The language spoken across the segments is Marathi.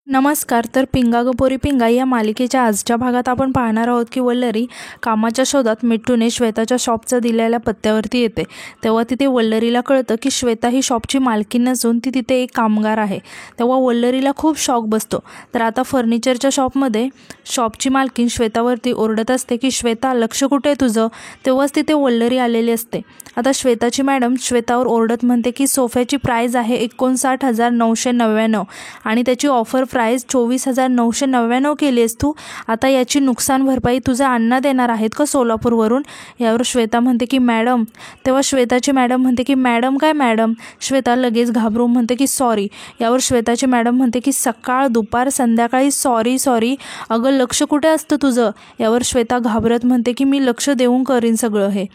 नमस्कार. तर पिंगा ग पोरी पिंगा या मालिकेच्या आजच्या भागात आपण पाहणार आहोत की वल्लरी कामाच्या शोधात मिट्टूने श्वेताच्या शॉपचा दिलेल्या पत्त्यावरती येते. तेव्हा तिथे वल्लरीला कळतं की श्वेता ही शॉपची मालकीण नसून ती तिथे एक कामगार आहे. तेव्हा वल्लरीला खूप शॉक बसतो. तर आता फर्निचरच्या शॉपमध्ये शॉपची मालकीण श्वेतावरती ओरडत असते की श्वेता, लक्ष कुठे आहे तुझं? तेव्हाच तिथे वल्लरी आलेली असते. आता श्वेताची मॅडम श्वेतावर ओरडत म्हणते की सोफ्याची प्राईज आहे 59,999 आणि त्याची ऑफर प्राईस 24,999 केली आहेस तू. आता याची नुकसान भरपाई तुझे अण्णा देणार आहेत का सोलापूरवरून? यावर श्वेता म्हणते की मॅडम. तेव्हा श्वेताची मॅडम म्हणते की मॅडम काय मॅडम? श्वेता लगेच घाबरून म्हणते की सॉरी. यावर श्वेताची मॅडम म्हणते की सकाळ दुपार संध्याकाळी सॉरी. अगं लक्ष कुठे असतं तुझं? यावर श्वेता घाबरत म्हणते की मी लक्ष देऊन करीन सगळं हे.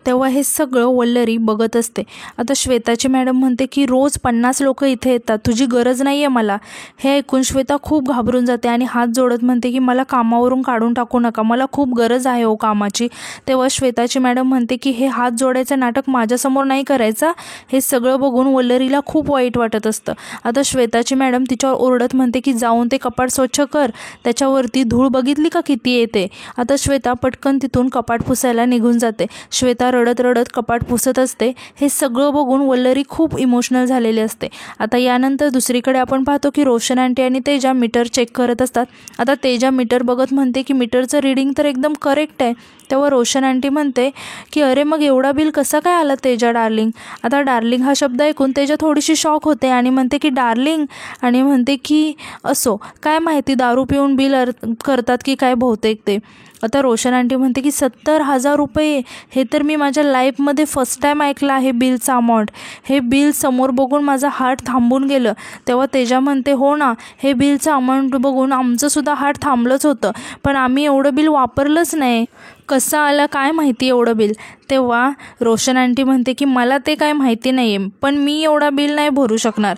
तेव्हा हे सगळं वल्लरी बघत असते. आता श्वेताची मॅडम म्हणते की रोज 50 लोक इथे येतात, तुझी गरज नाही आहे मला. हे ऐकून श्वेता खूप घाबरून जाते आणि हात जोडत म्हणते की मला कामावरून काढून टाकू नका, मला खूप गरज आहे हो कामाची. तेव्हा श्वेताची मॅडम म्हणते की हे हात जोडायचं नाटक माझ्यासमोर नाही करायचा. हे सगळं बघून वल्लरीला खूप वाईट वाटत असतं. आता श्वेताची मॅडम तिच्यावर ओरडत म्हणते की जाऊन ते कपाट स्वच्छ कर, त्याच्यावरती धूळ बघितली का किती येते. आता श्वेता पटकन तिथून कपाट पुसायला निघून जाते. श्वेता रडत रडत कपाट पुसत असते. हे सगळं बघून वल्लरी खूप इमोशनल झालेली असते. आता यानंतर दुसरीकडे आपण पाहतो की रोशन आंटी आणि तेजा मीटर चेक करत असतात. आता तेजा मीटर बघत म्हणते की मीटरचं रीडिंग तर एकदम करेक्ट आहे. तेव्हा रोशन आंटी म्हणते की अरे मग एवढा बिल कसा काय आला तेजा डार्लिंग? आता डार्लिंग हा शब्द ऐकून तेजा थोडीशी शॉक होते आणि म्हणते की डार्लिंग, आणि म्हणते की असो काय माहिती दारू पिऊन बिल करतात की काय बहुतेक ते. आता रोशन आंटी म्हणते की 70,000 रुपये, हे तर मी माझ्या लाईफमध्ये फर्स्ट टाईम ऐकलं आहे बिलचा अमाऊंट. हे बिल समोर बघून माझं हार्ट थांबून गेलं. तेव्हा तेजा म्हणते हो ना, हे बिलचं अमाऊंट बघून आमचंसुद्धा हार्ट थांबलंच होतं, पण आम्ही एवढं बिल वापरलंच नाही. कसं आलं काय माहिती एवढं बिल? तेव्हा रोशन आंटी म्हणते की मला ते काय माहिती नाही आहे, पण मी एवढा बिल नाही भरू शकणार.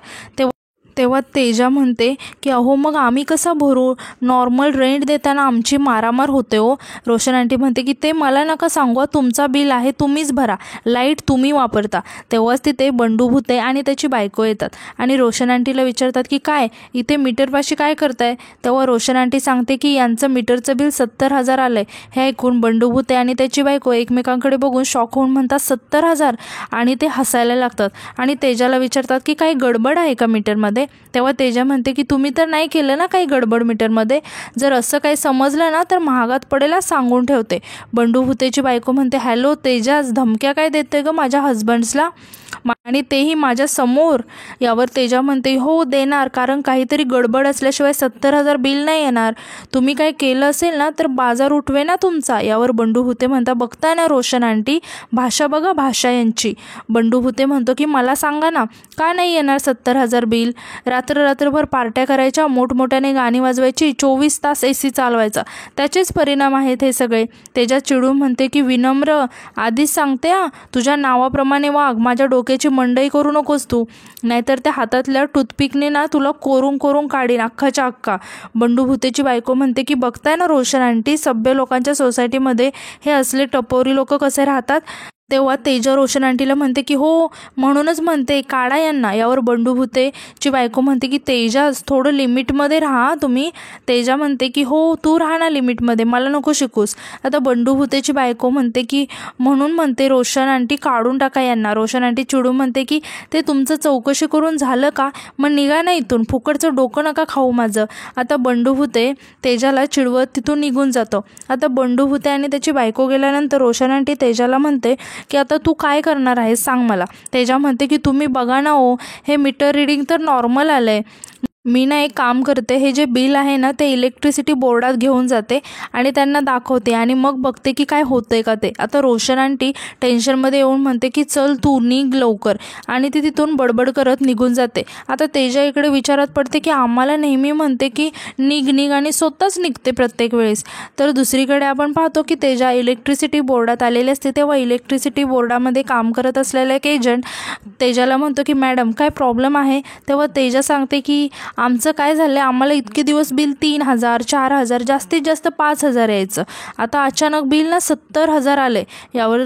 तेव्हा तेजा म्हणते की अहो मग आम्ही कसा भरू? नॉर्मल रेंट देताना आमची मारामार होते हो. रोशन आंटी म्हणते की ते मला नका सांगू, तुमचा बिल आहे तुम्हीच भरा, लाईट तुम्ही वापरता. तेव्हाच तिथे बंडू भुते आणि त्याची बायको येतात आणि रोशन आंटीला विचारतात की काय इथे मीटरपाशी काय करताय? तेव्हा रोशन आंटी सांगते की यांचं मीटरचं बिल 70,000 आलं आहे. हे ऐकून बंडू भुते आणि त्याची बायको एकमेकांकडे बघून शॉक होऊन म्हणतात 70,000, आणि ते हसायला लागतात आणि तेजाला विचारतात की काही गडबड आहे का मीटरमध्ये? तेव्हा तेजा म्हणते की तुम्ही तर नाही केलं ना काही गडबड मीटरमध्ये? जर असं काही समजलं ना तर महागात पडेला, सांगून ठेवते. बंडू भुतेची बायको म्हणते हॅलो तेजाज, धमक्या काय देते ग माझ्या हजबंड्सला, आणि तेही माझ्या समोर? यावर तेजा म्हणते हो देणार, कारण काहीतरी गडबड असल्याशिवाय 70,000 बिल नाही येणार. तुम्ही काय केलं असेल ना तर बाजार उठवे ना तुमचा. यावर बंडू भुते म्हणता बघताय ना रोशन आंटी, भाषा बघा भाषा यांची. बंडू भुते म्हणतो की मला सांगा ना का नाही येणार 70,000 बिल? रात्रभर पार्ट्या करायच्या, मोठमोठ्याने गाणी वाजवायची, 24 तास AC चालवायचा, त्याचेच परिणाम आहेत हे सगळे. तेजा चिडून म्हणते की विनम्र, आधीच सांगते तुझ्या नावाप्रमाणे वाघ, माझ्या डोक्याची मंडई करू नकोस तू, नाहीतर त्या हातातल्या टूथपिकने ना तुला कोरून काढीन अख्खाच्या अख्खा. बंडू भुतेची बायको म्हणते की बघताय ना रोशन आंटी, सभ्य लोकांच्या सोसायटीमध्ये हे असले टपोरी लोक कसे राहतात. तेव्हा तेजा रोशन आंटीला म्हणते की हो म्हणूनच म्हणते काढा यांना. यावर बंडू भुतेची बायको म्हणते की तेजा थोडं लिमिटमध्ये राहा तुम्ही. तेजा म्हणते की हो तू राहा ना लिमिटमध्ये, मला नको शिकूस. आता बंडू भुतेची बायको म्हणते की म्हणून म्हणते रोशन आंटी काढून टाका यांना. रोशन आंटी चिडून म्हणते की ते तुमचं चौकशी करून झालं का? मग निघा ना इथून, फुकटचं डोकं नका खाऊ माझं. आता बंडू भुते तेजाला चिडवत तिथून निघून जातो. आता बंडू भुते आणि त्याची बायको गेल्यानंतर रोशन आंटी तेजाला म्हणते की आता तू काय करणार आहेस सांग मला. तेजा म्हणते की तुम्ही बघा ना हो, हे मीटर रीडिंग तर नॉर्मल आलं आहे. मी ना एक काम करते, हे जे बिल आहे ना ते इलेक्ट्रिसिटी बोर्डात घेऊन जाते आणि त्यांना दाखवते आणि मग बघते की काय होतंय का ते. आता रोशन आंटी टेन्शनमध्ये येऊन म्हणते की चल तू निघ लवकर, आणि ती तिथून बडबड करत निघून जाते. आता तेजा इकडे विचारात पडते की आम्हाला नेहमी म्हणते की निघ आणि स्वतःच निघते प्रत्येक वेळेस. तर दुसरीकडे आपण पाहतो की तेजा इलेक्ट्रिसिटी बोर्डात आलेली असते. तेव्हा इलेक्ट्रिसिटी बोर्डामध्ये काम करत असलेला एक एजंट तेजाला म्हणतो की मॅडम काय प्रॉब्लेम आहे? तेव्हा तेजा सांगते की आमचं काय झालं, आम्हाला इतके दिवस बिल 3,000 4,000 जास्तीत जास्त 5,000 यायचं. आता अचानक बिल ना 70,000 आले. यावर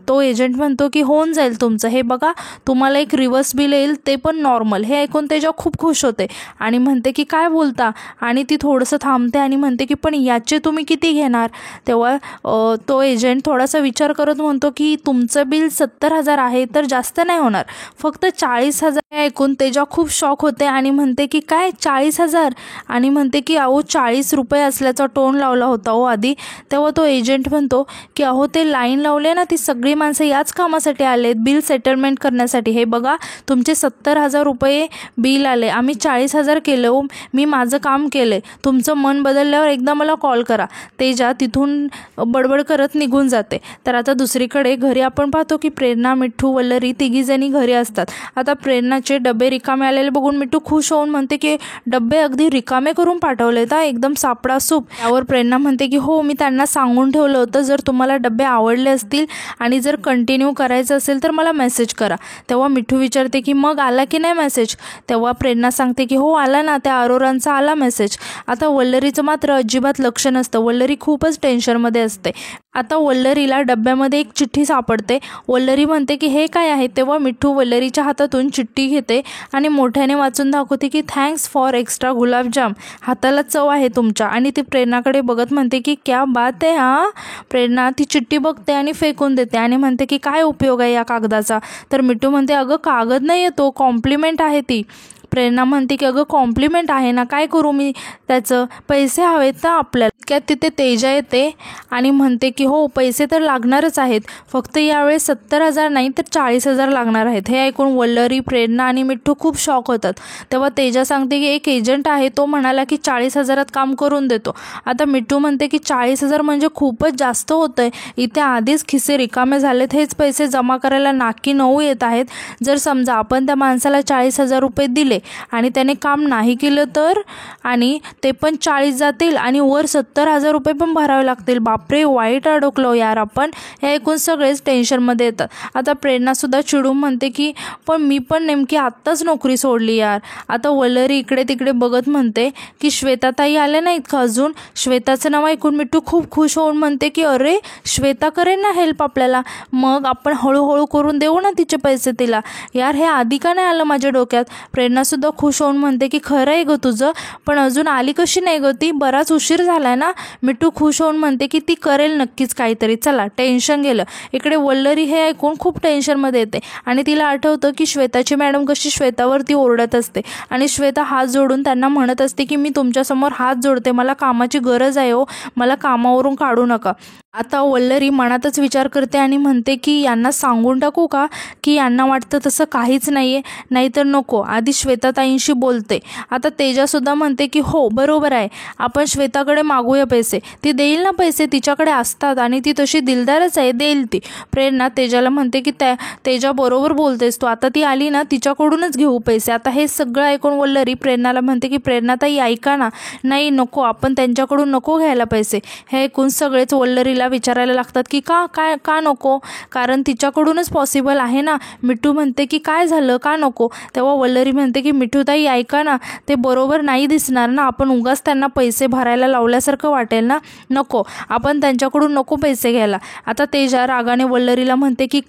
तो एजंट म्हणतो की होऊन जाईल तुमचं, हे बघा तुम्हाला एक रिव्हर्स बिल येईल, ते पण नॉर्मल. हे ऐकून तेजा खूप खुश होते आणि म्हणते की काय बोलता, आणि ती थोडंसं थांबते आणि म्हणते की पण याचे तुम्ही किती घेणार. तेव्हा तो एजंट थोडासा विचार करत म्हणतो की तुमचं बिल 70,000 आहे तर जास्त नाही होणार, फक्त 40,000. ऐकून तेजा खूप शॉक होते आणि म्हणते की काय 40,000, आणि म्हणते की अहो 40 रुपये असल्याचा टोन लावला होता हो आधी. तेव्हा तो एजंट म्हणतो की अहो ते लाईन लावले ना, ती सगळी माणसं याच कामासाठी आलेत, बिल सेटलमेंट करण्यासाठी. हे बघा तुमचे 70,000 रुपये बिल आले, आम्ही 40,000 केलं हो, मी माझं काम केलं, तुमचं मन बदलल्यावर एकदा मला कॉल करा. तेजा तिथून बडबड करत निघून जाते. तर आता दुसरीकडे घरी आपण पाहतो की प्रेरणा, मिठू, वल्लरी तिघीजणी घरी असतात. आता प्रेरणाचे डबे रिकामे आलेले बघून मिठू खुश होऊन म्हणते की डबे अगदी रिकामे करून पाठवलेत, एकदम सापडा सूप. त्यावर प्रेरणा म्हणते की हो, मी त्यांना सांगून ठेवलं होतं, जर तुम्हाला डबे आवडले असतील आणि जर कंटिन्यू करायचं असेल तर मला मेसेज करा. तेव्हा मिठू विचारते की मग आला की नाही मेसेज. तेव्हा प्रेरणा सांगते की हो आला ना, त्या अरोरांचा आला मेसेज. आता वल्लरीचं मात्र अजिबात लक्ष नसतं. वल्लरी खूपच टेन्शनमध्ये असते. आता वल्लरीला डब्यामध्ये एक चिठ्ठी सापडते. वल्लरी म्हणते की हे काय आहे. तेव्हा मिठू वल्लरीच्या हातातून चिठ्ठी घेते आणि मोठ्याने वाचून दाखवते की थँक्स फॉर एक्स्ट्रा गुलाबजाम, हाताला चव आहे तुमच्या. आणि ती प्रेरणाकडे बघत म्हणते की क्या बात आहे हा. प्रेरणा ती चिठ्ठी बघते आणि फेकून देते आणि म्हणते की काय उपयोग आहे या कागदाचा. तर मिठू म्हणते अगं कागद नाही आहे तो, कॉम्प्लिमेंट आहे ती. प्रेरणा म्हणते की अगं कॉम्प्लिमेंट आहे ना, काय करू मी त्याचं, पैसे हवेत ना आपल्याला. इतक्यात तिथे तेजा येते आणि म्हणते की हो पैसे तर लागणारच आहेत, फक्त यावेळेस 70,000 नाही तर 40,000 लागणार आहेत. हे ऐकून वल्लरी, प्रेरणा आणि मिठू खूप शॉक होतात. तेव्हा तेजा सांगते की एक एजंट आहे, तो म्हणाला की 40,000 काम करून देतो. आता मिठू म्हणते की 40,000 म्हणजे खूपच जास्त होतं आहे, इथे आधीच खिसे रिकामे झालेत, हेच पैसे जमा करायला नाकी 9 येत आहेत. जर समजा आपण त्या माणसाला 40,000 रुपये दिले आणि त्याने काम नाही केलं तर, आणि ते पण 40 जातील आणि वर 70,000 रुपये पण भरावे लागतील. बापरे, वाईट अडकलो यार आपण. हे ऐकून सगळेच टेन्शनमध्ये येतात. आता प्रेरणासुद्धा चिडून म्हणते की पण मी पण नेमकी आत्ताच नोकरी सोडली यार. आता वल्लरी इकडे तिकडे बघत म्हणते की श्वेताताई आल्या नाहीत का अजून. श्वेताचं नाव ऐकून मिठू खूप खुश होऊन म्हणते की अरे श्वेता करेन ना हेल्प आपल्याला, मग आपण हळूहळू करून देऊ ना तिचे पैसे तिला. यार हे आधी का नाही आलं माझ्या डोक्यात. प्रेरणासुद्धा खुश होऊन म्हणते की खरं आहे गं तुझं, पण अजून आली कशी नाही गं ती, बराच उशीर झालाय ना. मिठू खुश होऊन म्हणते की ती करेल नक्कीच काहीतरी, चला टेन्शन गेलं. इकडे वल्लरी हे ऐकून खूप टेन्शनमध्ये येते आणि तिला आठवतं की श्वेताची मॅडम कशी श्वेतावरती ओरडत असते आणि श्वेता हात जोडून त्यांना म्हणत असते की मी तुमच्यासमोर हात जोडते, मला कामाची गरज आहे हो, मला कामावरून काढू नका. आता वल्लरी मनातच विचार करते आणि म्हणते की यांना सांगून टाकू का, की यांना वाटतं तसं काहीच नाही आहे, नाहीतर नको, आधी श्वेताताईंशी बोलते. आता तेजासुद्धा म्हणते की हो बरोबर आहे, आपण श्वेताकडे मागूया पैसे, ती देईल ना पैसे, तिच्याकडे असतात आणि ती तशी दिलदारच आहे, देईल ती. प्रेरणा तेजाला म्हणते की तेजा बरोबर बोलतेस तू, आता ती आली ना तिच्याकडूनच घेऊ पैसे. आता हे सगळं ऐकून वल्लरी प्रेरणाला म्हणते की प्रेरणाताई ऐका ना, नाही नको, आपण त्यांच्याकडून नको घ्यायला पैसे. हे ऐकून सगळेच वल्लरीला विचारायला लागतात की का नको, कारण तिच्याकडूनच पॉसिबल आहे ना. मिठू म्हणते की काय झालं, का नको. तेव्हा वल्लरी म्हणते की मिठूताई ऐका ना, ते बरोबर नाही दिसणार ना, आपण उगाच त्यांना पैसे भरायला लावल्यासारखं वाटेल ना, नको, आपण त्यांच्याकडून नको पैसे घ्यायला. आता तेजा रागाने वल्लरीला म्हणते की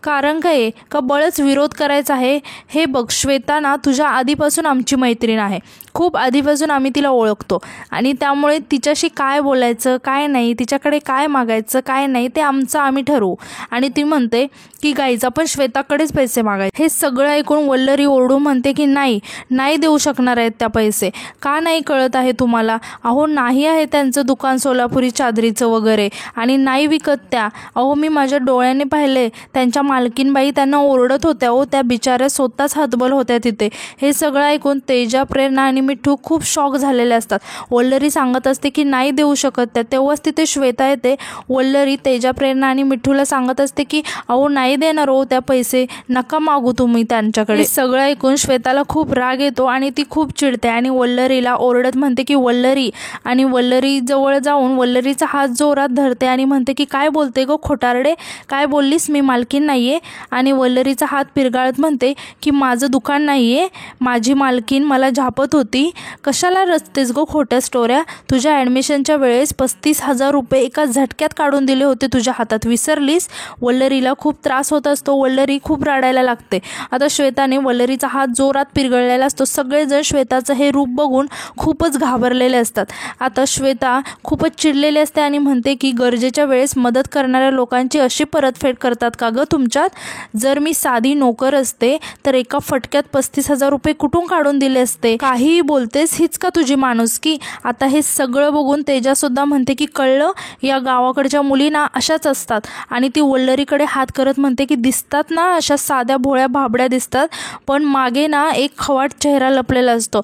कारण काय का बळच विरोध करायचा आहे. हे बघ श्वेता ना तुझ्या आधीपासून आमची मैत्रीण आहे, खूप आधीपासून आम्ही तिला ओळखतो आणि त्यामुळे तिच्याशी काय बोलायचं काय नाही, तिच्याकडे काय मागायचं काय नाही ते आम्ही ठरवू. आणि ती म्हणते की गाईज आपण श्वेताकडेच पैसे मागायचे. हे सगळं ऐकून वल्लरी ओरडून म्हणते की नाही देऊ शकणार आहेत त्या पैसे. का नाही कळत आहे तुम्हाला, अहो नाही आहे त्यांचं दुकान सोलापुरी चादरीचं वगैरे आणि नाही विकत त्या. अहो मी माझ्या डोळ्याने पाहिले, त्यांच्या मालकीनबाई त्यांना ओरडत होत्या, त्या बिचाऱ्या स्वतःच हतबल होत्या तिथे. हे सगळं ऐकून तेजा, प्रेरणा आणि मिठू खूप शॉक झालेले असतात. वल्लरी सांगत असते की नाही देऊ शकत त्या. तेव्हाच तिथे श्वेता येते. वल्लरी तेजा, प्रेरणा आणि मिठूला सांगत असते की अहो नाही नाही देणार हो त्या पैसे, नका मागू तुम्ही त्यांच्याकडे. सगळं ऐकून श्वेताला खूप राग येतो आणि ती खूप चिडते आणि वल्लरीला ओरडत म्हणते की वल्लरी, आणि वल्लरी जवळ जाऊन वल्लरीचा हात जोरात धरते आणि म्हणते की काय बोलते गो खोटारडे, काय बोललीस, मी मालकीन नाहीये. आणि वल्लरीचा हात पिरगाळत म्हणते की माझं दुकान नाहीये, माझी मालकीन मला झापत होती, कशाला रचतेस गो खोट्या स्टोऱ्या, तुझ्या ॲडमिशनच्या वेळेस 35,000 रुपये एका झटक्यात काढून दिले होते तुझ्या हातात, विसरलीस. वल्लरीला खूप त्रास होत असतो, वल्लरी खूप रडायला लागते. आता श्वेताने वल्लरीचा हात जोरात पिरगळलेला असतो. सगळेजण श्वेताचं हे रूप बघून खूपच घाबरलेले असतात. आता श्वेता खूपच चिडलेली असते आणि म्हणते की गरजेच्या वेळेस मदत करणाऱ्या लोकांची अशी परतफेड करतात का गं तुमच्यात, जर मी साधी नोकर असते तर एका फटक्यात 35,000 रुपये कुठून काढून दिले असते, काहीही बोलतेस, हीच का तुझी माणुसकी. आता हे सगळं बघून तेजासुद्धा म्हणते की कळलं, या गावाकडच्या मुली ना अशाच असतात. आणि ती वल्लरीकडे हात करत म्हणते की दिसतात ना अशा साध्या भोळ्या भाबड्या दिसतात, पण मागे ना एक खवाट चेहरा लपलेला असतो.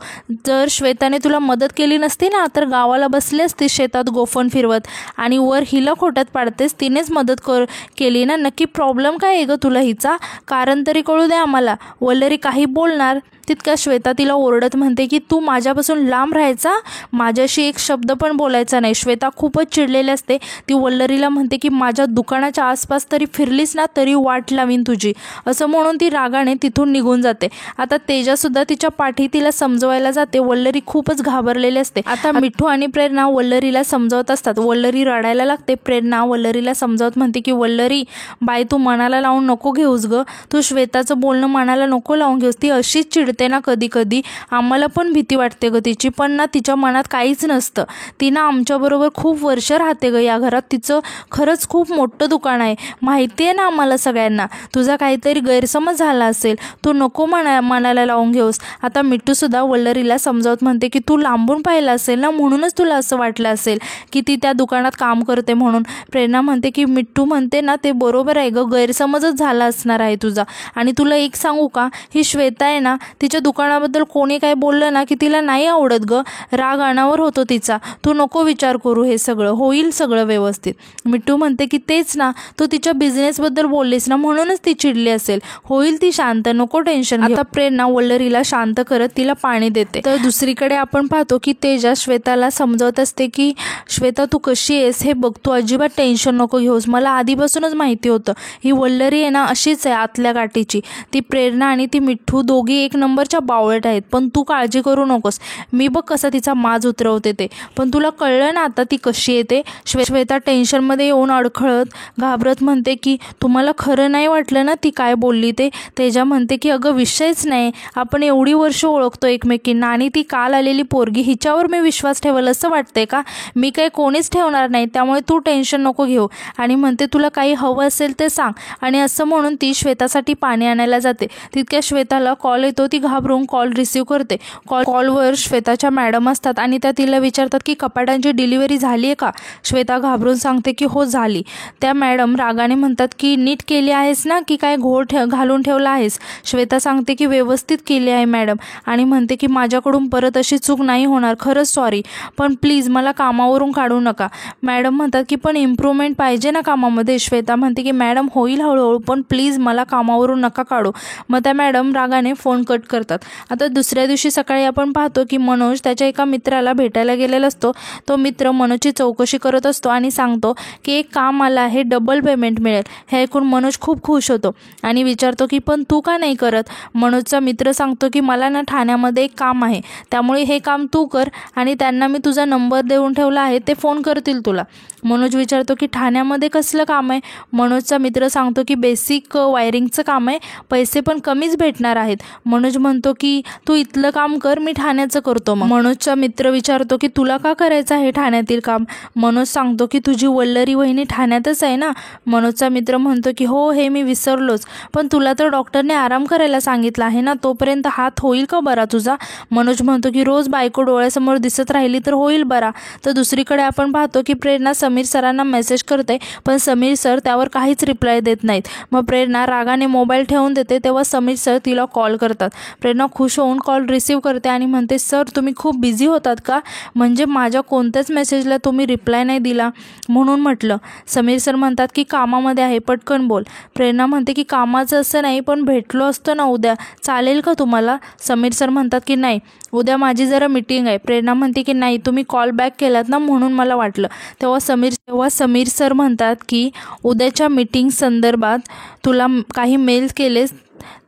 जर श्वेताने तुला मदत केली नसती ना तर गावाला बसली असती शेतात गोफण फिरवत, आणि वर हिला खोट्यात पाडतेस, तिनेच मदत केली ना, नक्की प्रॉब्लेम काय आहे गं तुला हिचा, कारण तरी कळू दे आम्हाला. वल्लरी काही बोलणार तितक्या श्वेता तिला ओरडत म्हणते की तू माझ्यापासून लांब राहायचा, माझ्याशी एक शब्द पण बोलायचा नाही. श्वेता खूपच चिडलेली असते. ती वल्लरीला म्हणते की माझ्या दुकानाच्या आसपास तरी फिरलीस ना तरी वाट लावीन तुझी, असं म्हणून ती रागाने तिथून निघून जाते. आता तेजासुद्धा तिच्या पाठी तिला समजवायला जाते. वल्लरी खूपच घाबरलेली असते. आता मिठू आणि प्रेरणा वल्लरीला समजावत असतात. वल्लरी रडायला लागते. प्रेरणा वल्लरीला समजावत म्हणते की वल्लरी बाई, तू मनाला लावून नको घेऊस ग, तू श्वेताचं बोलणं मनाला नको लावून घेऊस, ती अशीच चिडते ना कधी कधी, आम्हाला पण भीती वाटते ग तिची, पण ना तिच्या मनात काहीच नसतं, ती ना आमच्याबरोबर खूप वर्ष राहते ग या घरात, तिचं खरंच खूप मोठं दुकान आहे, माहिती आहे ना आम्हाला सगळ्यांना, तुझा काहीतरी गैरसमज झाला असेल, तू नको मनाला लावून घेऊस. आता मिठूसुद्धा वल्लरीला समजावत म्हणते की तू लांबून पाहिलं असेल ना, म्हणूनच तुला असं वाटलं असेल की ती त्या दुकानात काम करते म्हणून. प्रेरणा म्हणते की मिठू म्हणते ना ते बरोबर आहे ग, गैरसमजच झाला असणार आहे तुझा. आणि तुला एक सांगू का, ही श्वेता आहे ना, तिच्या दुकानाबद्दल कोणी काय बोललं ना की तिला नाही आवडत ग, राग अनावर होतो तिचा, तू नको विचार करू, हे सगळं होईल सगळं व्यवस्थित. मिठू म्हणते की तेच ना, तू तिच्या बिझनेसबद्दल बोललीस ना म्हणूनच ती चिडली असेल, होईल ती शांत, नको टेन्शन. आता प्रेरणा वल्लरीला शांत करत तिला पाणी देते. तर दुसरीकडे आपण पाहतो की तेजा श्वेताला समजावत असते की श्वेता तू कशी आहेस हे बघ, तू अजिबात टेन्शन नको घेऊस, मला आधीपासूनच माहिती होतं ही वल्लरी आहे ना अशीच आहे आतल्या गाठीची, ती प्रेरणा आणि ती मिठू दोघी एक नंबरच्या बावळट आहेत, पण तू काळजी करू नकोस, मी बघ कसा तिचा माज उतरवते ते, पण तुला कळलं ना आता ती कशी येते. श्वेता टेन्शनमध्ये येऊन अडखळत घाबरत म्हणते की तुम्हाला खरं नाही वाटलं ना ती काय बोलली ते. तेजा म्हणते की अगं विषयच नाही, आपण एवढी वर्ष ओळखतो एकमेकींना, आणि ती काल आलेली पोरगी हिच्यावर मी विश्वास ठेवल असं वाटतंय का, मी काही कोणीच ठेवणार नाही, त्यामुळे तू टेन्शन नको घेऊ. आणि म्हणते तुला काही हवं असेल ते सांग, आणि असं म्हणून ती श्वेतासाठी पाणी आणायला जाते. तितक्या श्वेताला कॉल येतो. ती घाबरून कॉल रिसीव्ह करते. कॉलवर श्वेताच्या मॅडम असतात आणि त्या तिला विचारतात की कपाटांची डिलिव्हरी झाली आहे का. श्वेता घाबरून सांगते की हो झाली. त्या मॅडम रागाने म्हणतात की नीट केली आहेस ना की काय घोळ घालून ठेवला आहेस. श्वेता सांगते की व्यवस्थित केली आहे मॅडम, आणि म्हणते की माझ्याकडून परत अशी चूक नाही होणार, खरंच सॉरी, पण प्लीज मला कामावरून काढू नका. मॅडम म्हणतात की पण इम्प्रूव्हमेंट पाहिजे ना कामामध्ये. श्वेता म्हणते की मॅडम होईल हळूहळू, पण प्लीज मला कामावरून नका काढू. मग त्या मॅडम रागाने फोन कट करतात. आता दुसऱ्या दिवशी सकाळी आपण पाहतो की मनोज त्याच्या एका मित्राला भेटायला गेलेला असतो. तो मित्र मनोजची चौकशी करत असतो आणि सांगतो की एक काम आलं आहे, डबल पेमेंट मिळेल. हे ऐकून मनोज खूप खुश होतो आणि विचारतो की पण तू का नाही करत. मनोजचा मित्र सांगतो की मला ना ठाण्यामध्ये एक काम आहे, त्यामुळे हे काम तू कर, आणि त्यांना मी तुझा नंबर देऊन ठेवला आहे, ते फोन करतील तुला. मनोज विचारतो की ठाण्यामध्ये कसलं काम आहे. मनोजचा मित्र सांगतो की बेसिक वायरिंगचं काम आहे, पैसे पण कमीच भेटणार आहेत. मनोज म्हणतो की तू इथलं काम कर, मी ठाण्याचं करतो. मग मनोजचा मित्र विचारतो की तुला का करायचं आहे ठाण्यातील काम. मनोज सांगतो की तुझी वल्लरी वहिनी ठाण्यातच आहे ना. मनोजचा मित्र म्हणतो की हो हे मी विसरलोच, पण तुला तर डॉक्टरने आराम करायला सांगितलं आहे ना, तोपर्यंत हात होईल का बरा तुझा. मनोज म्हणतो की रोज बायको डोळ्यासमोर दिसत राहिली तर होईल बरा. तर दुसरीकडे आपण पाहतो की प्रेरणा समीर सरांना मेसेज करते, पण समीर सर त्यावर काहीच रिप्लाय देत नाहीत. मग प्रेरणा रागाने मोबाईल ठेवून देते. तेव्हा समीर सर तिला कॉल करतात. प्रेरणा खुश होऊन कॉल रिसीव्ह करते आणि म्हणते, सर तुम्ही खूप बिझी होतात का? म्हणजे माझ्या कोणत्याच मेसेजला तुम्ही रिप्लाय नाही दिला म्हणून म्हटलं. समीर सर म्हणतात की कामामध्ये आहे, पटकन बोल. प्रेरणा म्हणते की कामाचं असं नाही, पण भेटलो असतो ना उद्या, चालेल का तुम्हाला? समीर सर म्हणतात की नाही, उद्या माझी जरा मीटिंग आहे. प्रेरणा म्हणते की नाही, तुम्ही कॉल बॅक केलात ना म्हणून मला वाटलं. तेव्हा समीर सर म्हणतात की उद्याच्या मीटिंग संदर्भात तुला काही मेल केलेस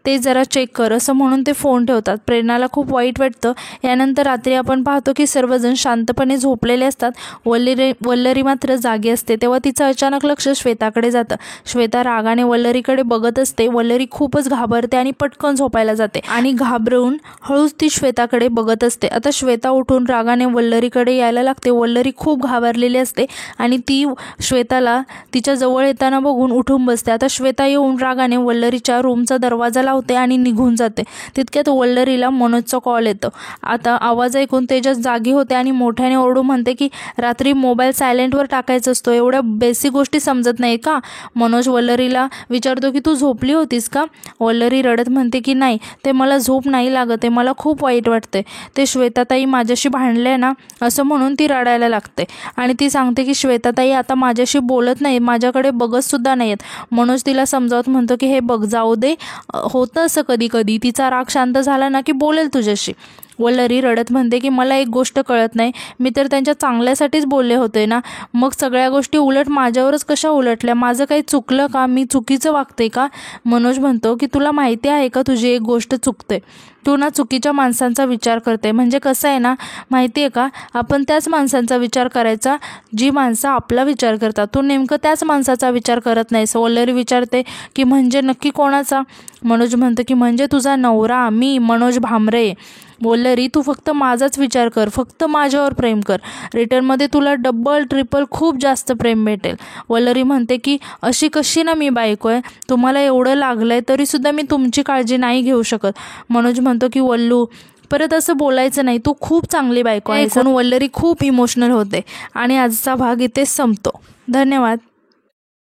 ते जरा चेक कर, असं म्हणून ते फोन ठेवतात. प्रेरणाला खूप वाईट वाटतं. यानंतर रात्री आपण पाहतो की सर्वजण शांतपणे झोपलेले असतात. वल्लरी मात्र जागी असते. तेव्हा तिचं अचानक लक्ष श्वेताकडे जातं. श्वेता रागाने वल्लरीकडे बघत असते. वल्लरी खूपच घाबरते आणि पटकन झोपायला जाते आणि घाबरून हळूच ती श्वेताकडे बघत असते. आता श्वेता उठून रागाने वल्लरीकडे यायला लागते. वल्लरी खूप घाबरलेली असते आणि ती श्वेताला तिच्या जवळ येताना बघून उठून बसते. आता श्वेता येऊन रागाने वल्लरीच्या रूमचा दरवाजा होते आणि निघून जाते. तितक्यात वल्लरीला मनोजचा कॉल येतो. आता आवाज ऐकून तेजस जागी होते आणि मोठ्याने ओरडून म्हणते की रात्री मोबाईल सायलेंटवर टाकायचा असतो, एवढ्या बेसिक गोष्टी समजत नाही का? मनोज वल्लरीला विचारतो की तू झोपली होतीस का? वल्लरी रडत म्हणते की नाही, ते मला झोप नाही लागत आहे, मला खूप वाईट वाटते. ते श्वेताताई माझ्याशी भांडले ना, असं म्हणून ती रडायला लागते आणि ती सांगते की श्वेताताई आता माझ्याशी बोलत नाही, माझ्याकडे बघत सुद्धा नाहीत. मनोज तिला समजावत म्हणतो की हे बघ, जाऊ दे, होतं असं कधी कधी, तिचा राग शांत झाला ना की बोलेल तुझ्याशी. वल्लरी रडत म्हणते की मला एक गोष्ट कळत नाही, मी तर त्यांच्या चांगल्यासाठीच बोलले होते ना, मग सगळ्या गोष्टी उलट माझ्यावरच कशा उलटल्या? माझं काही चुकलं का? मी चुकीचं वागते का? मनोज म्हणतो की तुला माहिती आहे का, तुझी एक गोष्ट चुकते, तू ना चुकीच्या माणसांचा विचार करते. म्हणजे कसं आहे ना, माहिती आहे का, आपण त्याच माणसांचा विचार करायचा जी माणसं आपला विचार करतात. तू नेमकं त्याच माणसाचा विचार करत नाहीस. वल्लरी विचारते की म्हणजे नक्की कोणाचा? मनोज म्हणतो की म्हणजे तुझा नवरा, मी मनोज भामरे. वल्लरी, तू फक्त माझाच विचार कर, फक्त माझ्यावर प्रेम कर, रिटर्नमध्ये तुला डबल ट्रिपल खूप जास्त प्रेम भेटेल. वल्लरी म्हणते की अशी कशी ना मी बायको आहे, तुम्हाला एवढं लागलं आहे तरीसुद्धा मी तुमची काळजी नाही घेऊ शकत. मनोज म्हणतो की वल्लू, परत असं बोलायचं नाही, तू खूप चांगली बायको आहे. म्हणून वल्लरी खूप इमोशनल होते आणि आजचा भाग इथेच संपतो. धन्यवाद.